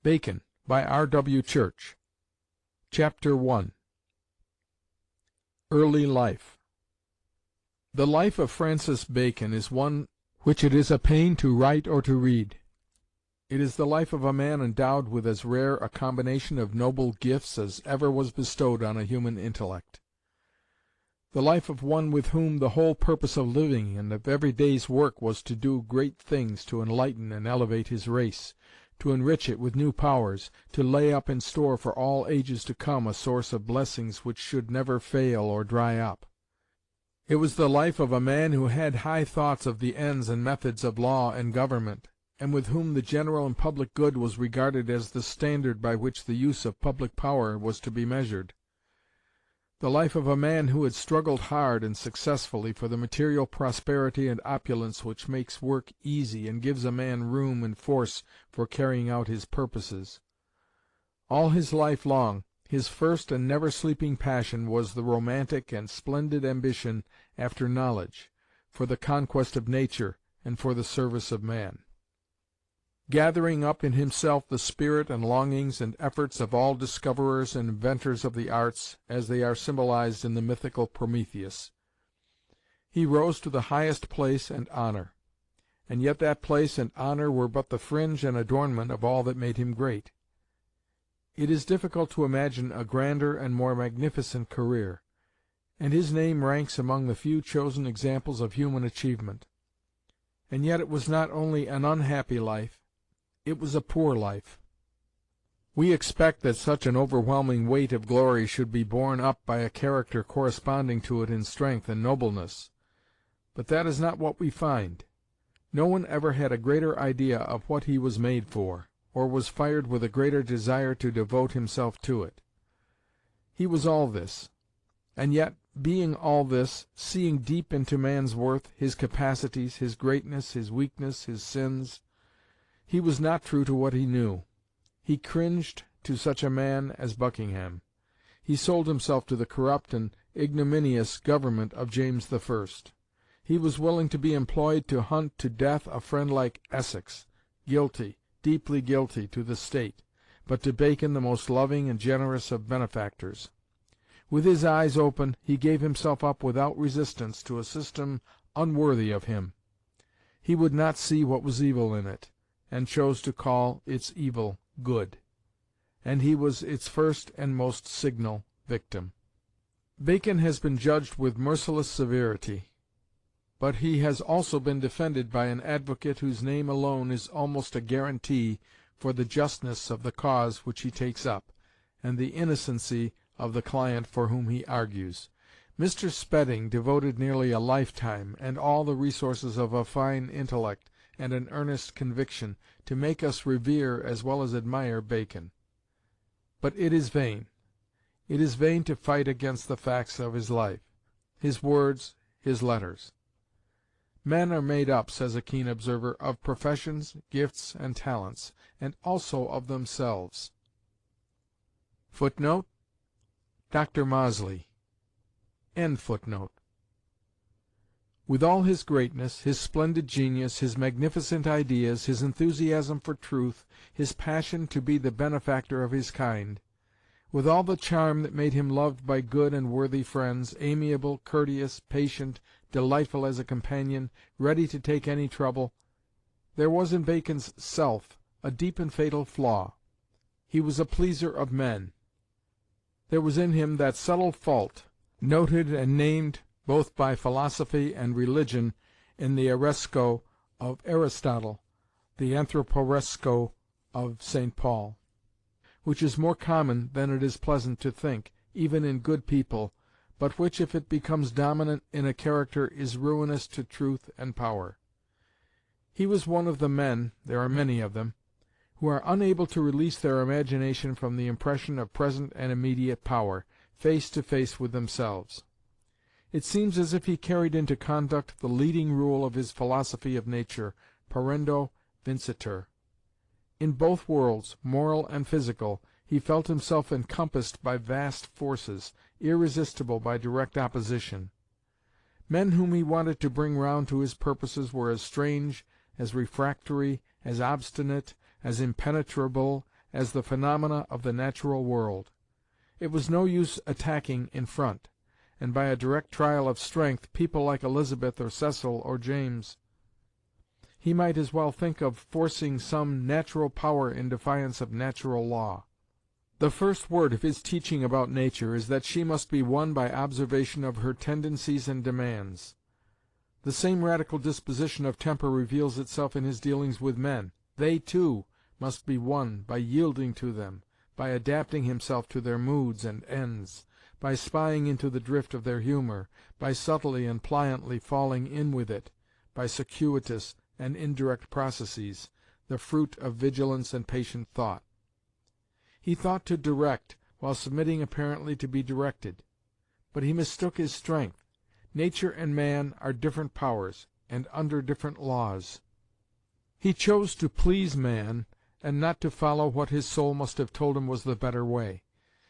Bacon, by R.W. Church. Chapter I. Early Life. The life of Francis Bacon is one which it is a pain to write or to read. It is the life of a man endowed with as rare a combination of noble gifts as ever was bestowed on a human intellect. The life of one with whom the whole purpose of living and of every day's work was to do great things to enlighten and elevate his race, to enrich it with new powers, to lay up in store for all ages to come a source of blessings which should never fail or dry up. It was the life of a man who had high thoughts of the ends and methods of law and government, and with whom the general and public good was regarded as the standard by which the use of public power was to be measured. The life of a man who had struggled hard and successfully for the material prosperity and opulence which makes work easy and gives a man room and force for carrying out his purposes. All his life long, his first and never-sleeping passion was the romantic and splendid ambition after knowledge, for the conquest of nature and for the service of man. Gathering up in himself the spirit and longings and efforts of all discoverers and inventors of the arts, as they are symbolized in the mythical Prometheus, he rose to the highest place and honor. And yet that place and honor were but the fringe and adornment of all that made him great. It is difficult to imagine a grander and more magnificent career, and his name ranks among the few chosen examples of human achievement. And yet it was not only an unhappy life, it was a poor life. We expect that such an overwhelming weight of glory should be borne up by a character corresponding to it in strength and nobleness. But that is not what we find. No one ever had a greater idea of what he was made for, or was fired with a greater desire to devote himself to it. He was all this, and yet, being all this, seeing deep into man's worth, his capacities, his greatness, his weakness, his sins, he was not true to what he knew. He cringed to such a man as Buckingham. He sold himself to the corrupt and ignominious government of James I. He was willing to be employed to hunt to death a friend like Essex, guilty, deeply guilty, to the state, but to Bacon the most loving and generous of benefactors. With his eyes open, he gave himself up without resistance to a system unworthy of him. He would not see what was evil in it, and chose to call its evil good, and he was its first and most signal victim. Bacon has been judged with merciless severity, but he has also been defended by an advocate whose name alone is almost a guarantee for the justness of the cause which he takes up, and the innocency of the client for whom he argues. Mr. Spedding devoted nearly a lifetime, and all the resources of a fine intellect and an earnest conviction, to make us revere as well as admire Bacon. But it is vain. It is vain to fight against the facts of his life, his words, his letters. Men are made up, says a keen observer, of professions, gifts, and talents, and also of themselves. Footnote: Dr. Mosley. End footnote. With all his greatness, his splendid genius, his magnificent ideas, his enthusiasm for truth, his passion to be the benefactor of his kind, with all the charm that made him loved by good and worthy friends, amiable, courteous, patient, delightful as a companion, ready to take any trouble, there was in Bacon's self a deep and fatal flaw. He was a pleaser of men. There was in him that subtle fault, noted and named both by philosophy and religion in the Eresko of Aristotle, the Anthroporesko of St. Paul, which is more common than it is pleasant to think, even in good people, but which, if it becomes dominant in a character, is ruinous to truth and power. He was one of the men, there are many of them, who are unable to release their imagination from the impression of present and immediate power, face to face with themselves. It seems as if he carried into conduct the leading rule of his philosophy of nature, parendo vincitur. In both worlds, moral and physical, he felt himself encompassed by vast forces, irresistible by direct opposition. Men whom he wanted to bring round to his purposes were as strange, as refractory, as obstinate, as impenetrable, as the phenomena of the natural world. It was no use attacking in front, and by a direct trial of strength, people like Elizabeth or Cecil or James. He might as well think of forcing some natural power in defiance of natural law. The first word of his teaching about nature is that she must be won by observation of her tendencies and demands. The same radical disposition of temper reveals itself in his dealings with men. They, too, must be won by yielding to them, by adapting himself to their moods and ends, by spying into the drift of their humor, by subtly and pliantly falling in with it, by circuitous and indirect processes, the fruit of vigilance and patient thought. He thought to direct, while submitting apparently to be directed. But he mistook his strength. Nature and man are different powers, and under different laws. He chose to please man, and not to follow what his soul must have told him was the better way.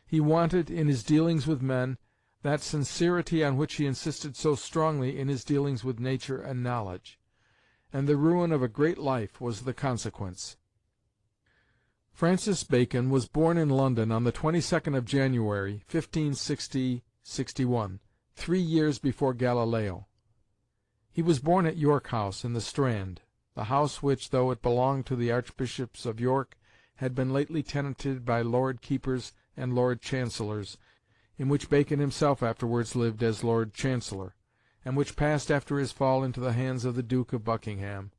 He wanted, in his dealings with men, that sincerity on which he insisted so strongly in his dealings with nature and knowledge, and the ruin of a great life was the consequence. Francis Bacon was born in London on the 22nd of January, 1560-61, 3 years before Galileo. He was born at York House, in the Strand, the house which, though it belonged to the Archbishops of York, had been lately tenanted by Lord Keepers and Lord Chancellors, in which Bacon himself afterwards lived as Lord Chancellor, and which passed after his fall into the hands of the Duke of Buckingham,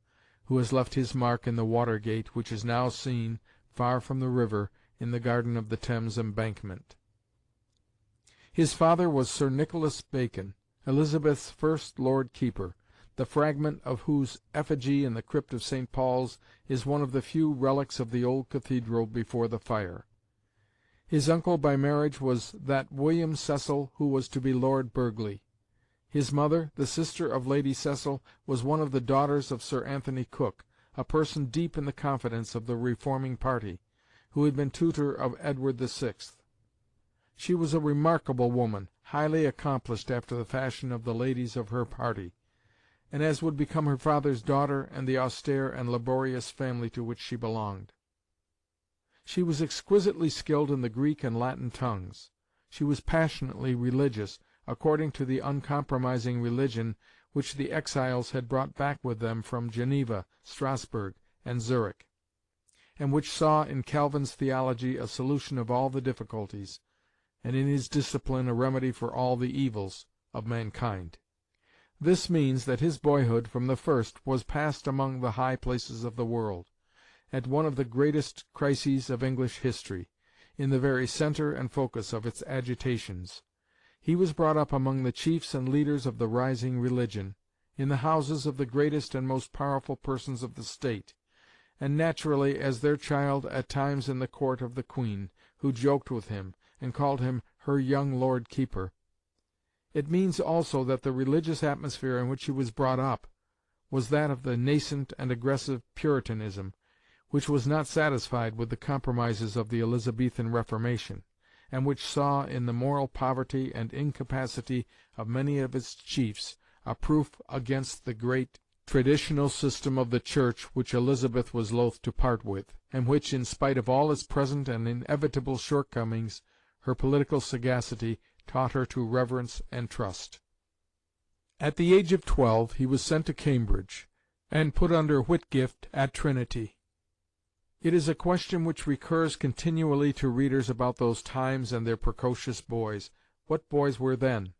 who has left his mark in the Water-Gate, which is now seen, far from the river, in the garden of the Thames Embankment. His father was Sir Nicholas Bacon, Elizabeth's first Lord Keeper, the fragment of whose effigy in the crypt of St. Paul's is one of the few relics of the old cathedral before the fire. His uncle by marriage was that William Cecil who was to be Lord Burghley. His mother, the sister of Lady Cecil, was one of the daughters of Sir Anthony Cook, a person deep in the confidence of the reforming party, who had been tutor of Edward VI. She was a remarkable woman, highly accomplished after the fashion of the ladies of her party, and as would become her father's daughter and the austere and laborious family to which she belonged. She was exquisitely skilled in the Greek and Latin tongues. She was passionately religious, according to the uncompromising religion which the exiles had brought back with them from Geneva, Strasbourg, and Zurich, and which saw in Calvin's theology a solution of all the difficulties, and in his discipline a remedy for all the evils, of mankind. This means that his boyhood, from the first, was passed among the high places of the world, at one of the greatest crises of English history, in the very centre and focus of its agitations. He was brought up among the chiefs and leaders of the rising religion, in the houses of the greatest and most powerful persons of the state, and naturally as their child at times in the court of the Queen, who joked with him, and called him her young Lord Keeper. It means also that the religious atmosphere in which he was brought up was that of the nascent and aggressive Puritanism, which was not satisfied with the compromises of the Elizabethan Reformation, and which saw in the moral poverty and incapacity of many of its chiefs a proof against the great traditional system of the Church which Elizabeth was loath to part with, and which, in spite of all its present and inevitable shortcomings, her political sagacity taught her to reverence and trust. At the age of 12 he was sent to Cambridge, and put under Whitgift at Trinity. It is a question which recurs continually to readers about those times and their precocious boys. What boys were then?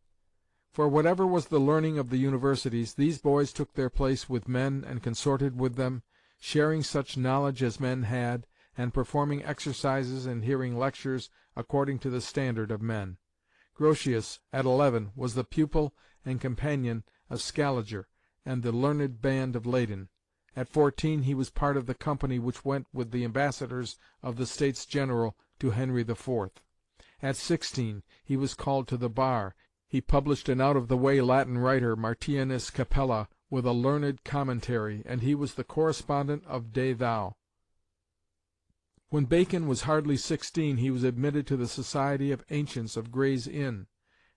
For whatever was the learning of the universities, these boys took their place with men and consorted with them, sharing such knowledge as men had, and performing exercises and hearing lectures according to the standard of men. Grotius, at 11, was the pupil and companion of Scaliger and the learned band of Leyden. At 14 he was part of the company which went with the ambassadors of the States General to Henry IV. At 16 he was called to the bar. He published an out-of-the-way Latin writer, Martianus Capella, with a learned commentary, and he was the correspondent of De Thou. When Bacon was hardly 16 he was admitted to the Society of Ancients of Gray's Inn,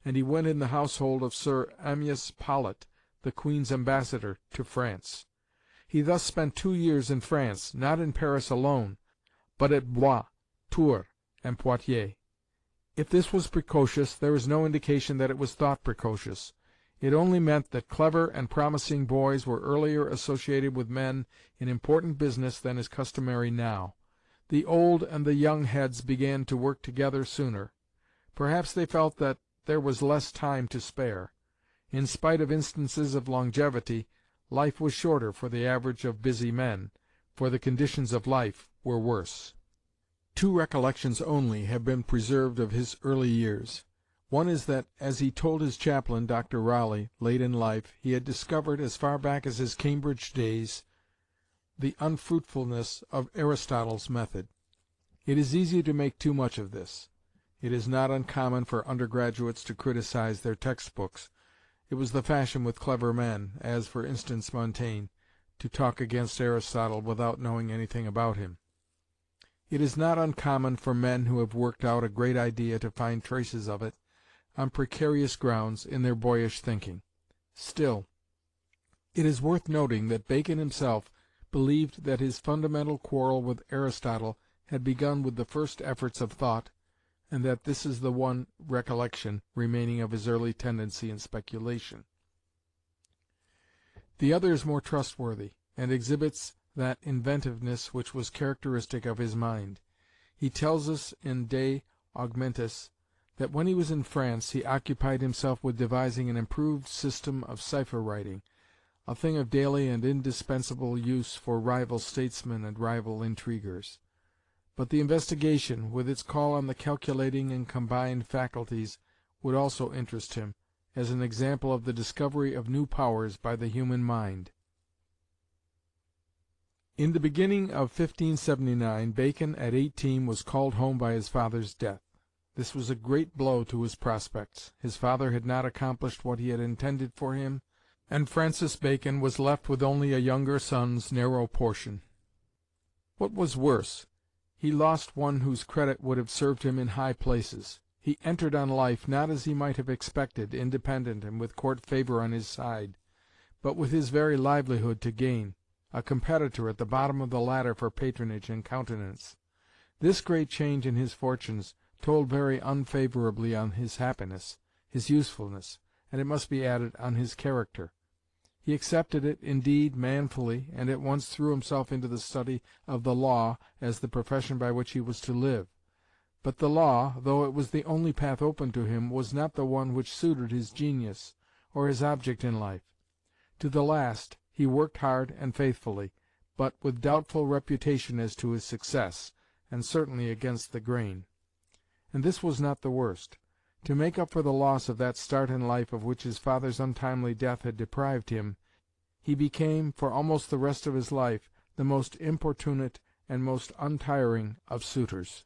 and he went in the household of Sir Amyas Paulet, the Queen's ambassador to France. He thus spent 2 years in France, not in Paris alone, but at Blois, Tours and Poitiers. If this was precocious, there is no indication that it was thought precocious. It only meant that clever and promising boys were earlier associated with men in important business than is customary now. The old and the young heads began to work together sooner. Perhaps they felt that there was less time to spare. In spite of instances of longevity, life was shorter for the average of busy men, for the conditions of life were worse. Two recollections only have been preserved of his early years. One is that, as he told his chaplain, Dr. Raleigh, late in life, he had discovered, as far back as his Cambridge days, the unfruitfulness of Aristotle's method. It is easy to make too much of this. It is not uncommon for undergraduates to criticize their textbooks. It was the fashion with clever men, as, for instance, Montaigne, to talk against Aristotle without knowing anything about him. It is not uncommon for men who have worked out a great idea to find traces of it, on precarious grounds, in their boyish thinking. Still, it is worth noting that Bacon himself believed that his fundamental quarrel with Aristotle had begun with the first efforts of thought, and that this is the one recollection remaining of his early tendency in speculation. The other is more trustworthy, and exhibits that inventiveness which was characteristic of his mind. He tells us in De Augmentis that when he was in France he occupied himself with devising an improved system of cipher writing, a thing of daily and indispensable use for rival statesmen and rival intriguers. But the investigation, with its call on the calculating and combined faculties, would also interest him, as an example of the discovery of new powers by the human mind. In the beginning of 1579, Bacon, at 18, was called home by his father's death. This was a great blow to his prospects. His father had not accomplished what he had intended for him, and Francis Bacon was left with only a younger son's narrow portion. What was worse, he lost one whose credit would have served him in high places. He entered on life, not as he might have expected, independent and with court favor on his side, but with his very livelihood to gain, a competitor at the bottom of the ladder for patronage and countenance. This great change in his fortunes told very unfavorably on his happiness, his usefulness, and, it must be added, on his character. He accepted it, indeed, manfully, and at once threw himself into the study of the law as the profession by which he was to live. But the law, though it was the only path open to him, was not the one which suited his genius, or his object in life. To the last he worked hard and faithfully, but with doubtful reputation as to his success, and certainly against the grain. And this was not the worst. To make up for the loss of that start in life of which his father's untimely death had deprived him, he became, for almost the rest of his life, the most importunate and most untiring of suitors.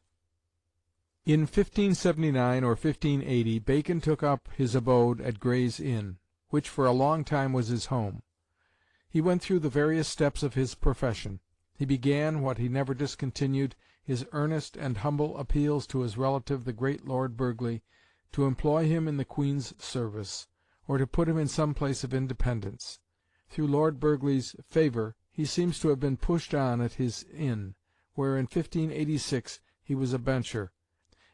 In 1579 or 1580 Bacon took up his abode at Gray's Inn, which for a long time was his home. He went through the various steps of his profession. He began, what he never discontinued, his earnest and humble appeals to his relative the great Lord Burghley to employ him in the Queen's service, or to put him in some place of independence. Through Lord Burghley's favour he seems to have been pushed on at his inn, where in 1586 he was a bencher,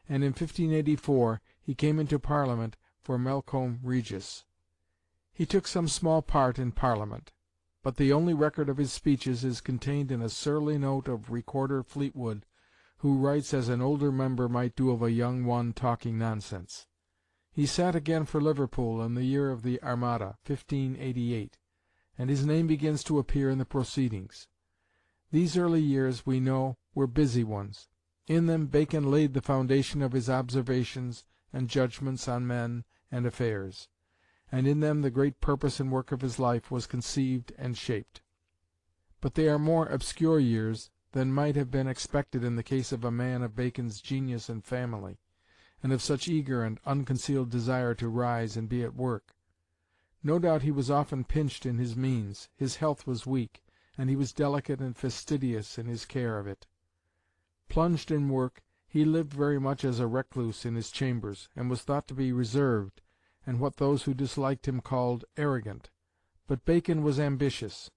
and in 1584 he came into Parliament for Melcombe Regis. He took some small part in Parliament, but the only record of his speeches is contained in a surly note of Recorder Fleetwood, who writes as an older member might do of a young one talking nonsense. He sat again for Liverpool in the year of the Armada, 1588, and his name begins to appear in the proceedings. These early years, we know, were busy ones. In them Bacon laid the foundation of his observations and judgments on men and affairs, and in them the great purpose and work of his life was conceived and shaped. But they are more obscure years than might have been expected in the case of a man of Bacon's genius and family, and of such eager and unconcealed desire to rise and be at work. No doubt he was often pinched in his means, his health was weak, and he was delicate and fastidious in his care of it. Plunged in work, he lived very much as a recluse in his chambers, and was thought to be reserved, and what those who disliked him called arrogant. But Bacon was ambitious.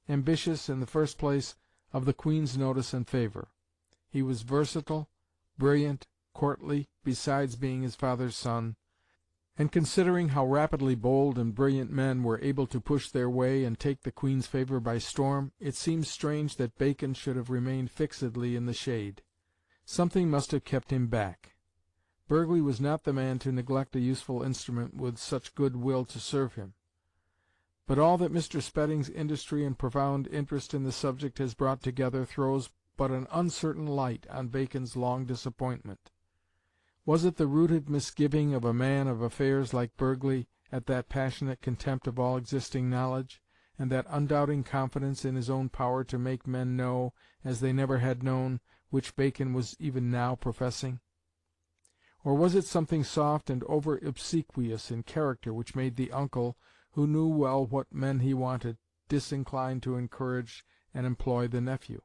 Ambitious, in the first place, of the Queen's notice and favour. He was versatile, brilliant, courtly, besides being his father's son, and considering how rapidly bold and brilliant men were able to push their way and take the Queen's favour by storm, it seems strange that Bacon should have remained fixedly in the shade. Something must have kept him back. Burghley was not the man to neglect a useful instrument with such good will to serve him. But all that Mr. Spedding's industry and profound interest in the subject has brought together throws but an uncertain light on Bacon's long disappointment. Was it the rooted misgiving of a man of affairs like Burghley at that passionate contempt of all existing knowledge, and that undoubting confidence in his own power to make men know, as they never had known, which Bacon was even now professing? Or was it something soft and over-obsequious in character which made the uncle, who knew well what men he wanted, disinclined to encourage and employ the nephew?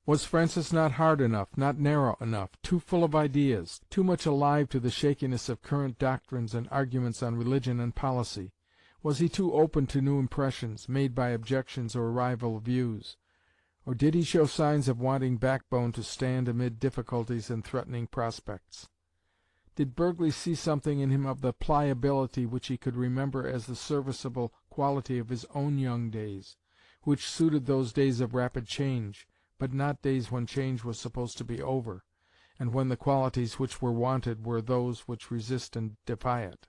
Was Francis not hard enough, not narrow enough, too full of ideas, too much alive to the shakiness of current doctrines and arguments on religion and policy? Was he too open to new impressions, made by objections or rival views? Or did he show signs of wanting backbone to stand amid difficulties and threatening prospects? Did Burghley see something in him of the pliability which he could remember as the serviceable quality of his own young days, which suited those days of rapid change, but not days when change was supposed to be over, and when the qualities which were wanted were those which resist and defy it?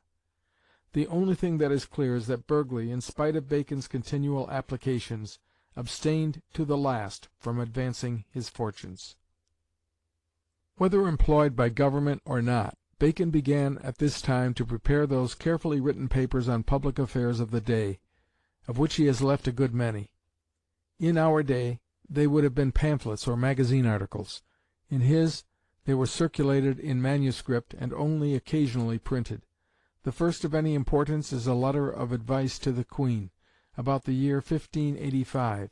The only thing that is clear is that Burghley, in spite of Bacon's continual applications, abstained to the last from advancing his fortunes. Whether employed by government or not, Bacon began at this time to prepare those carefully written papers on public affairs of the day, of which he has left a good many. In our day they would have been pamphlets or magazine articles. In his, they were circulated in manuscript and only occasionally printed. The first of any importance is a letter of advice to the Queen, about the year 1585,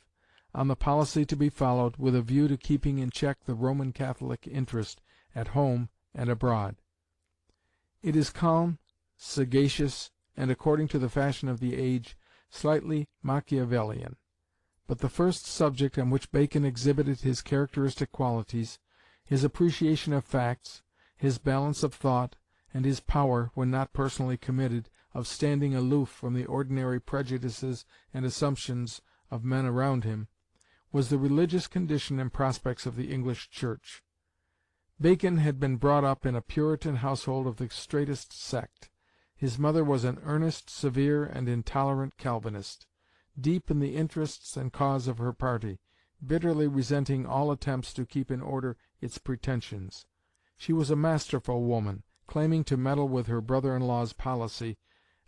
on the policy to be followed with a view to keeping in check the Roman Catholic interest at home and abroad. It is calm, sagacious, and, according to the fashion of the age, slightly Machiavellian. But the first subject on which Bacon exhibited his characteristic qualities, his appreciation of facts, his balance of thought, and his power, when not personally committed, of standing aloof from the ordinary prejudices and assumptions of men around him, was the religious condition and prospects of the English Church. Bacon had been brought up in a Puritan household of the straitest sect. His mother was an earnest, severe, and intolerant Calvinist, deep in the interests and cause of her party, bitterly resenting all attempts to keep in order its pretensions. She was a masterful woman, claiming to meddle with her brother-in-law's policy,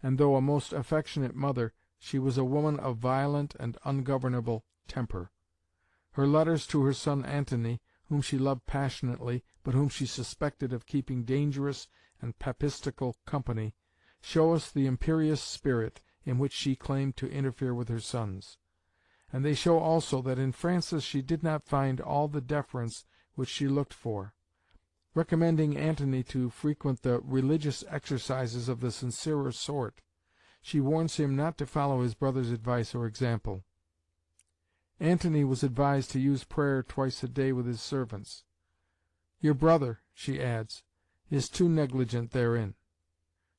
and though a most affectionate mother, she was a woman of violent and ungovernable temper. Her letters to her son Antony, whom she loved passionately, but whom she suspected of keeping dangerous and papistical company, show us the imperious spirit in which she claimed to interfere with her sons. And they show also that in Francis she did not find all the deference which she looked for. Recommending Antony to frequent the religious exercises of the sincerer sort, she warns him not to follow his brother's advice or example. Antony was advised to use prayer twice a day with his servants. "Your brother," she adds, "is too negligent therein."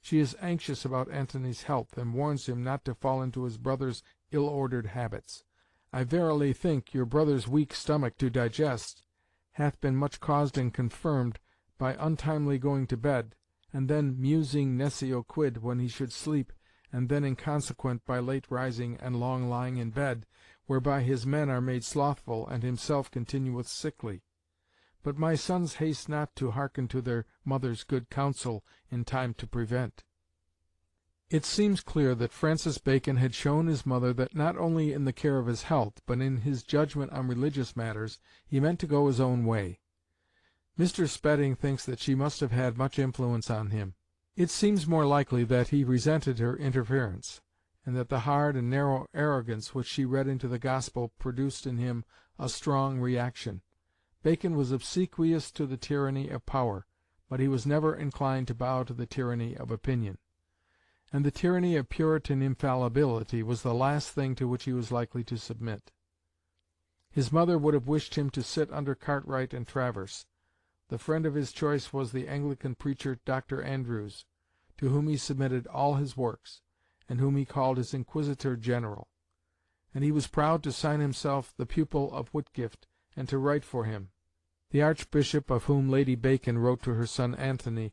She is anxious about Antony's health, and warns him not to fall into his brother's ill-ordered habits. "I verily think your brother's weak stomach to digest hath been much caused and confirmed by untimely going to bed, and then musing nescio quid when he should sleep, and then inconsequent by late rising and long lying in bed, whereby his men are made slothful, and himself continueth sickly. But my sons haste not to hearken to their mother's good counsel in time to prevent." It seems clear that Francis Bacon had shown his mother that not only in the care of his health, but in his judgment on religious matters, he meant to go his own way. Mr. Spedding thinks that she must have had much influence on him. It seems more likely that he resented her interference, and that the hard and narrow arrogance which she read into the gospel produced in him a strong reaction. Bacon was obsequious to the tyranny of power, but he was never inclined to bow to the tyranny of opinion. And the tyranny of Puritan infallibility was the last thing to which he was likely to submit. His mother would have wished him to sit under Cartwright and Travers, The friend of his choice was the Anglican preacher Dr. Andrewes, to whom he submitted all his works, and whom he called his Inquisitor General. And he was proud to sign himself the pupil of Whitgift, and to write for him. The Archbishop, of whom Lady Bacon wrote to her son Anthony,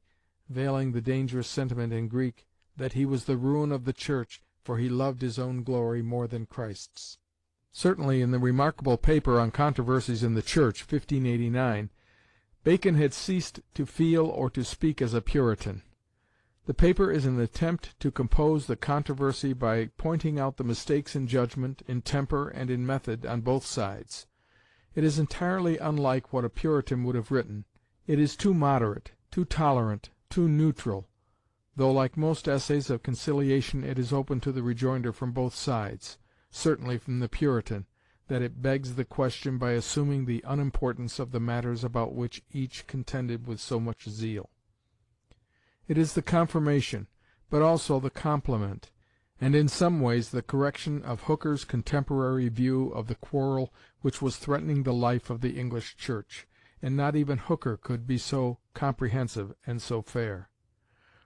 veiling the dangerous sentiment in Greek, that he was the ruin of the Church, for he loved his own glory more than Christ's. Certainly in the remarkable paper on Controversies in the Church, 1589, Bacon had ceased to feel or to speak as a Puritan. The paper is an attempt to compose the controversy by pointing out the mistakes in judgment, in temper, and in method on both sides. It is entirely unlike what a Puritan would have written. It is too moderate, too tolerant, too neutral, though like most essays of conciliation it is open to the rejoinder from both sides, certainly from the Puritan, that it begs the question by assuming the unimportance of the matters about which each contended with so much zeal. It is the confirmation, but also the complement, and in some ways the correction of Hooker's contemporary view of the quarrel which was threatening the life of the English Church, and not even Hooker could be so comprehensive and so fair.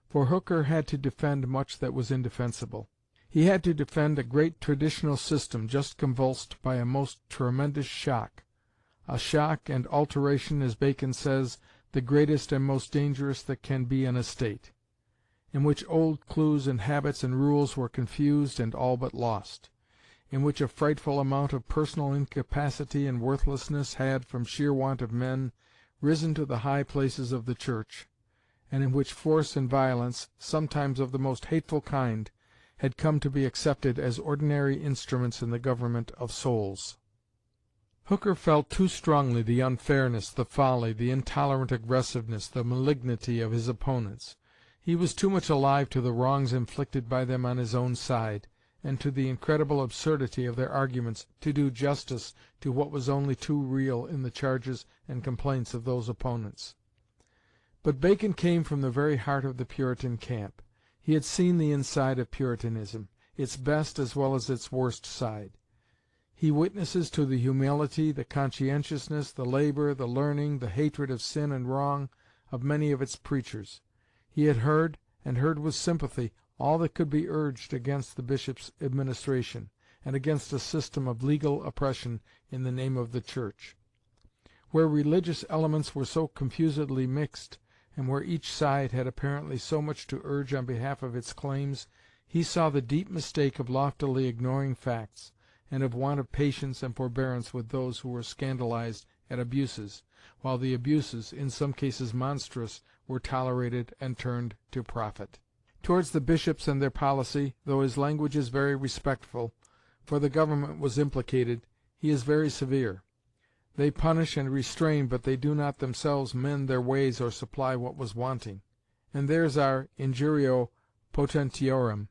For Hooker had to defend much that was indefensible. He had to defend a great traditional system just convulsed by a most tremendous shock, a shock and alteration, as Bacon says, the greatest and most dangerous that can be in a state, in which old clues and habits and rules were confused and all but lost, in which a frightful amount of personal incapacity and worthlessness had, from sheer want of men, risen to the high places of the Church, and in which force and violence, sometimes of the most hateful kind, had come to be accepted as ordinary instruments in the government of souls. Hooker felt too strongly the unfairness, the folly, the intolerant aggressiveness, the malignity of his opponents. He was too much alive to the wrongs inflicted by them on his own side, and to the incredible absurdity of their arguments, to do justice to what was only too real in the charges and complaints of those opponents. But Bacon came from the very heart of the Puritan camp. He had seen the inside of Puritanism, its best as well as its worst side. He witnesses to the humility, the conscientiousness, the labor, the learning, the hatred of sin and wrong of many of its preachers. He had heard, and heard with sympathy, all that could be urged against the bishop's administration, and against a system of legal oppression in the name of the Church. Where religious elements were so confusedly mixed, and where each side had apparently so much to urge on behalf of its claims, he saw the deep mistake of loftily ignoring facts, and of want of patience and forbearance with those who were scandalized at abuses, while the abuses, in some cases monstrous, were tolerated and turned to profit. Towards the bishops and their policy, though his language is very respectful, for the government was implicated, he is very severe. They punish and restrain, but they do not themselves mend their ways or supply what was wanting. And theirs are injurio potentiorum.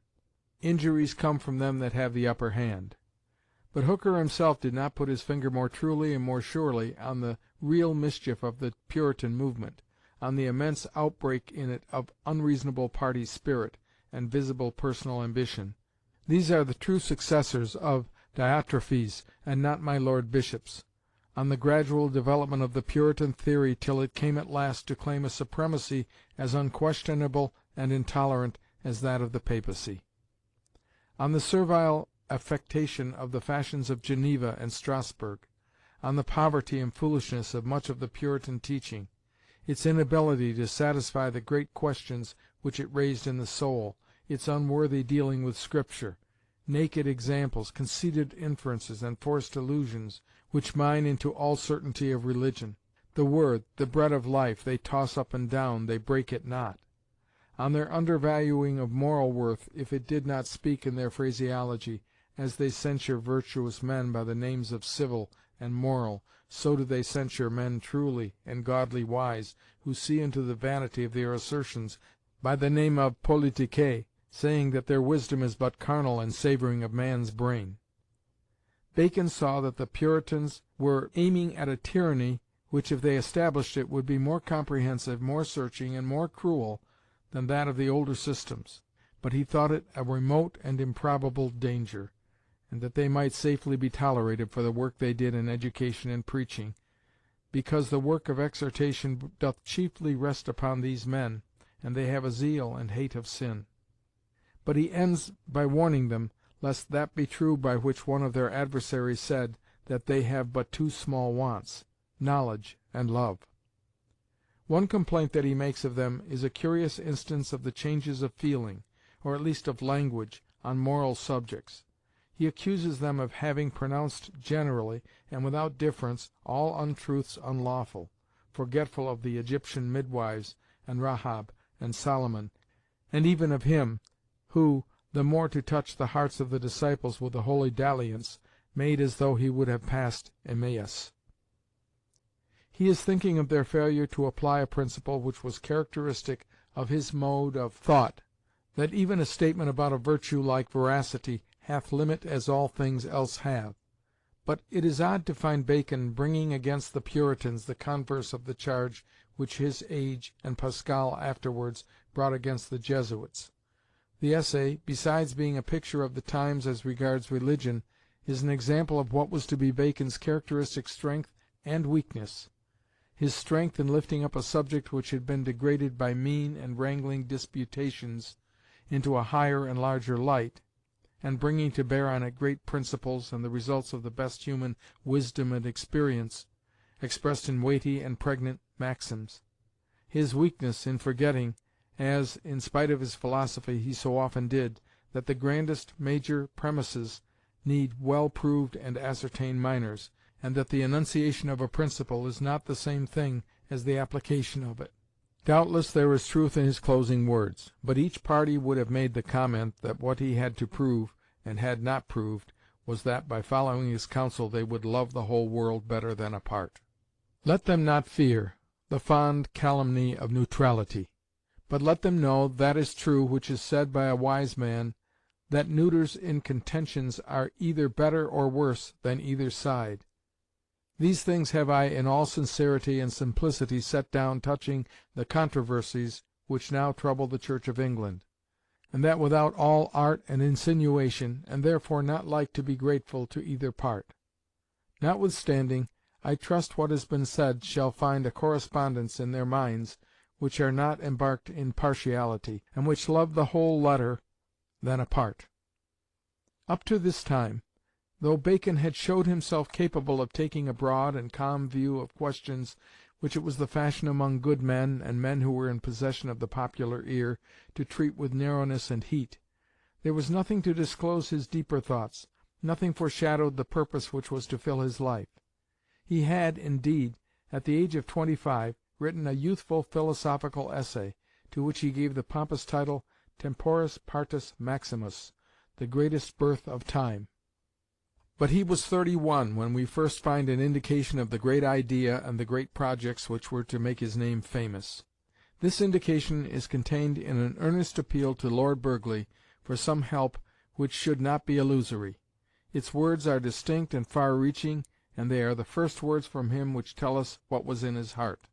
Injuries come from them that have the upper hand. But Hooker himself did not put his finger more truly and more surely on the real mischief of the Puritan movement, on the immense outbreak in it of unreasonable party spirit and visible personal ambition. These are the true successors of Diotrephes, and not my Lord Bishops, on the gradual development of the Puritan theory till it came at last to claim a supremacy as unquestionable and intolerant as that of the Papacy. On the servile affectation of the fashions of Geneva and Strasbourg, on the poverty and foolishness of much of the Puritan teaching, its inability to satisfy the great questions which it raised in the soul, its unworthy dealing with Scripture, naked examples, conceited inferences, and forced allusions, which mine into all certainty of religion. The word, the bread of life, they toss up and down, they break it not. On their undervaluing of moral worth, if it did not speak in their phraseology, as they censure virtuous men by the names of civil and moral, so do they censure men truly and godly wise, who see into the vanity of their assertions by the name of politicae, saying that their wisdom is but carnal and savoring of man's brain. Bacon saw that the Puritans were aiming at a tyranny which, if they established it, would be more comprehensive, more searching, and more cruel than that of the older systems, but he thought it a remote and improbable danger, and that they might safely be tolerated for the work they did in education and preaching, because the work of exhortation doth chiefly rest upon these men, and they have a zeal and hate of sin. But he ends by warning them, lest that be true by which one of their adversaries said, that they have but two small wants, knowledge and love. One complaint that he makes of them is a curious instance of the changes of feeling, or at least of language, on moral subjects. He accuses them of having pronounced generally, and without difference, all untruths unlawful, forgetful of the Egyptian midwives, and Rahab, and Solomon, and even of him, who, the more to touch the hearts of the disciples with the holy dalliance, made as though he would have passed Emmaus. He is thinking of their failure to apply a principle which was characteristic of his mode of thought, that even a statement about a virtue like veracity hath limit as all things else have. But it is odd to find Bacon bringing against the Puritans the converse of the charge which his age and Pascal afterwards brought against the Jesuits. The essay, besides being a picture of the times as regards religion, is an example of what was to be Bacon's characteristic strength and weakness. His strength in lifting up a subject which had been degraded by mean and wrangling disputations into a higher and larger light, and bringing to bear on it great principles and the results of the best human wisdom and experience, expressed in weighty and pregnant maxims. His weakness in forgetting, as, in spite of his philosophy, he so often did, that the grandest major premises need well-proved and ascertained minors, and that the enunciation of a principle is not the same thing as the application of it. Doubtless there is truth in his closing words, but each party would have made the comment that what he had to prove, and had not proved, was that by following his counsel they would love the whole world better than a part. Let them not fear the fond calumny of neutrality, but let them know that is true which is said by a wise man, that neuters in contentions are either better or worse than either side. These things have I in all sincerity and simplicity set down touching the controversies which now trouble the Church of England, and that without all art and insinuation, and therefore not like to be grateful to either part. Notwithstanding, I trust what has been said shall find a correspondence in their minds which are not embarked in partiality, and which love the whole letter than a part. Up to this time, though Bacon had showed himself capable of taking a broad and calm view of questions which it was the fashion among good men and men who were in possession of the popular ear to treat with narrowness and heat, there was nothing to disclose his deeper thoughts, nothing foreshadowed the purpose which was to fill his life. He had, indeed, at the age of 25, written a youthful philosophical essay, to which he gave the pompous title Temporis Partus Maximus, the greatest birth of time. But he was 31 when we first find an indication of the great idea and the great projects which were to make his name famous. This indication is contained in an earnest appeal to Lord Burghley for some help which should not be illusory. Its words are distinct and far-reaching, and they are the first words from him which tell us what was in his heart.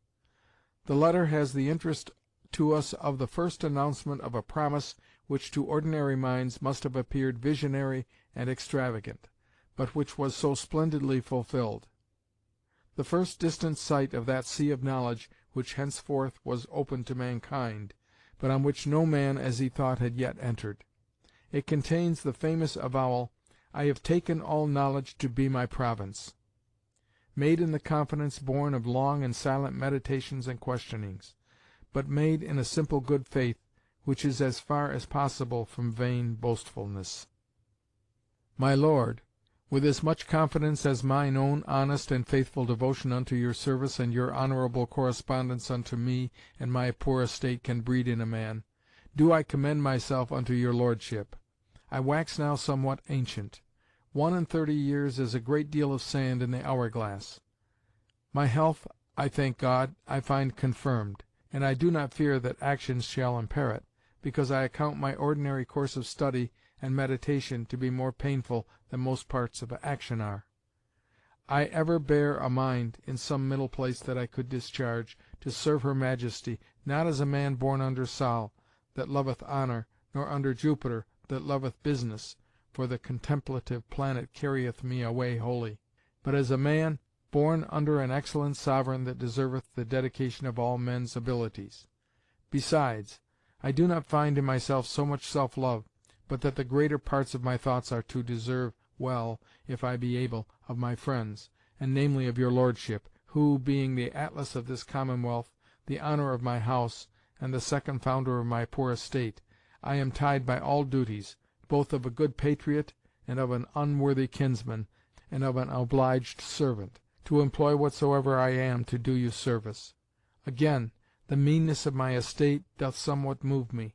The letter has the interest to us of the first announcement of a promise which to ordinary minds must have appeared visionary and extravagant, but which was so splendidly fulfilled. The first distant sight of that sea of knowledge which henceforth was open to mankind, but on which no man, as he thought, had yet entered. It contains the famous avowal, "I have taken all knowledge to be my province," made in the confidence born of long and silent meditations and questionings, but made in a simple good faith, which is as far as possible from vain boastfulness. My Lord, with as much confidence as mine own honest and faithful devotion unto your service and your honourable correspondence unto me and my poor estate can breed in a man, do I commend myself unto your Lordship. I wax now somewhat ancient. 31 years is a great deal of sand in the hour-glass. My health, I thank God, I find confirmed, and I do not fear that actions shall impair it, because I account my ordinary course of study and meditation to be more painful than most parts of action are. I ever bear a mind, in some middle place that I could discharge, to serve her Majesty, not as a man born under Sol, that loveth honour, nor under Jupiter, that loveth business, for the contemplative planet carrieth me away wholly, but as a man born under an excellent sovereign that deserveth the dedication of all men's abilities. Besides, I do not find in myself so much self-love, but that the greater parts of my thoughts are to deserve well, if I be able, of my friends, and namely of your Lordship, who, being the Atlas of this Commonwealth, the honour of my house, and the second founder of my poor estate, I am tied by all duties, both of a good patriot, and of an unworthy kinsman, and of an obliged servant, to employ whatsoever I am to do you service. Again, the meanness of my estate doth somewhat move me.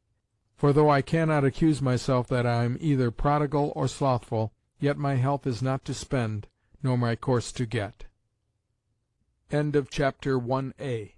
For though I cannot accuse myself that I am either prodigal or slothful, yet my health is not to spend, nor my course to get. Chapter 1a.